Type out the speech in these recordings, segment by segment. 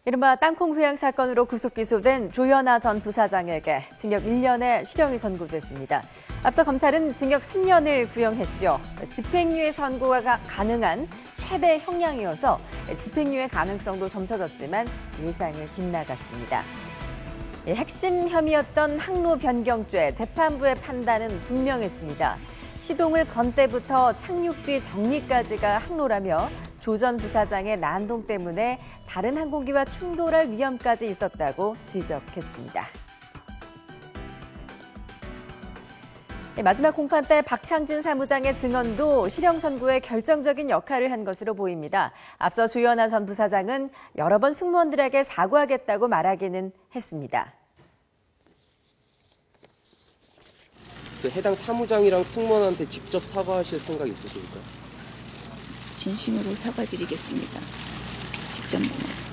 이른바 땅콩 회항 사건으로 구속 기소된 조현아 전 부사장에게 징역 1년의 실형이 선고됐습니다. 앞서 검찰은 징역 3년을 구형했죠. 집행유예 선고가 가능한 최대 형량이어서 집행유예 가능성도 점쳐졌지만 예상을 빗나갔습니다. 핵심 혐의였던 항로 변경죄 재판부의 판단은 분명했습니다. 시동을 건 때부터 착륙 뒤 정리까지가 항로라며 조 전 부사장의 난동 때문에 다른 항공기와 충돌할 위험까지 있었다고 지적했습니다. 마지막 공판 때 박창진 사무장의 증언도 실형 선고에 결정적인 역할을 한 것으로 보입니다. 앞서 조현아 전 부사장은 여러 번 승무원들에게 사과하겠다고 말하기는 했습니다. 해당 사무장이랑 승무원한테 직접 사과하실 생각 있으십니까? 진심으로 사과드리겠습니다. 직접 만나서.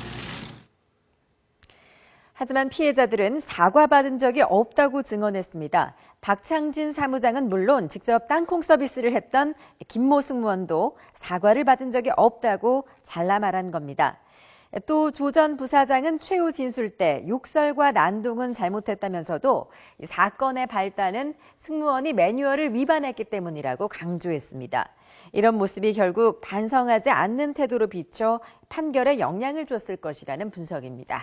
하지만 피해자들은 사과받은 적이 없다고 증언했습니다. 박창진 사무장은 물론 직접 땅콩 서비스를 했던 김모 승무원도 사과를 받은 적이 없다고 잘라 말한 겁니다. 또 조 전 부사장은 최후 진술 때 욕설과 난동은 잘못했다면서도 사건의 발단은 승무원이 매뉴얼을 위반했기 때문이라고 강조했습니다. 이런 모습이 결국 반성하지 않는 태도로 비춰 판결에 영향을 줬을 것이라는 분석입니다.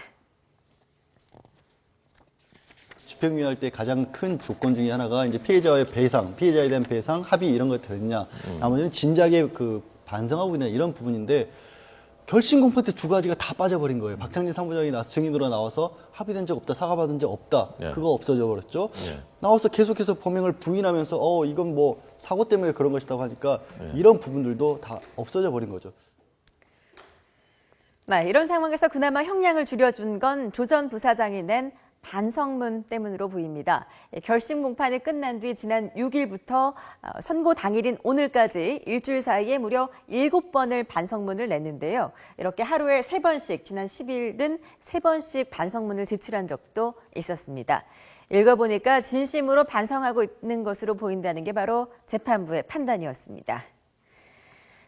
집행유예할 때 가장 큰 조건 중에 하나가 이제 피해자의 배상, 피해자에 대한 배상, 합의 이런 것 되느냐. 나머지는 진작에 반성하고 있냐 이런 부분인데 결심 공판 때 두 가지가 다 빠져버린 거예요. 박창진 사무장이 증인으로 나와서 합의된 적 없다, 사과받은 적 없다. 예. 그거 없어져 버렸죠. 예. 나와서 계속해서 범행을 부인하면서 이건 뭐 사고 때문에 그런 것이라고 하니까 예. 이런 부분들도 다 없어져 버린 거죠. 네, 이런 상황에서 그나마 형량을 줄여준 건 조 전 부사장이 낸 반성문 때문으로 보입니다. 결심 공판이 끝난 뒤 지난 6일부터 선고 당일인 오늘까지 일주일 사이에 무려 7번을 반성문을 냈는데요. 이렇게 하루에 3번씩, 지난 10일은 3번씩 반성문을 제출한 적도 있었습니다. 읽어보니까 진심으로 반성하고 있는 것으로 보인다는 게 바로 재판부의 판단이었습니다.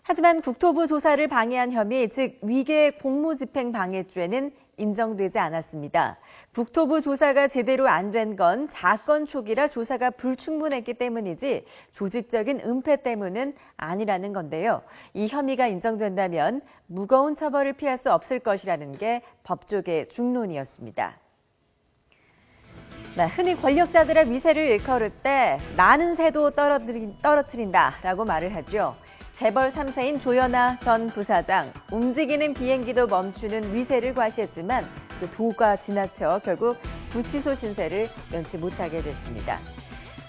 하지만 국토부 조사를 방해한 혐의, 즉 위계 공무집행 방해죄는 인정되지 않았습니다. 국토부 조사가 제대로 안 된 건 사건 초기라 조사가 불충분했기 때문이지 조직적인 은폐 때문은 아니라는 건데요. 이 혐의가 인정된다면 무거운 처벌을 피할 수 없을 것이라는 게 법조계 중론이었습니다. 흔히 권력자들의 위세를 일컬을 때 나는 새도 떨어뜨린다라고 말을 하죠. 재벌 3세인 조현아 전 부사장, 움직이는 비행기도 멈추는 위세를 과시했지만 그 도가 지나쳐 결국 구치소 신세를 면치 못하게 됐습니다.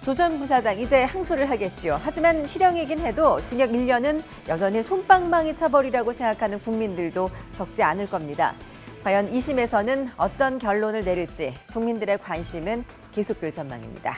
조 전 부사장 이제 항소를 하겠죠. 하지만 실형이긴 해도 징역 1년은 여전히 솜방망이 처벌이라고 생각하는 국민들도 적지 않을 겁니다. 과연 2심에서는 어떤 결론을 내릴지 국민들의 관심은 계속될 전망입니다.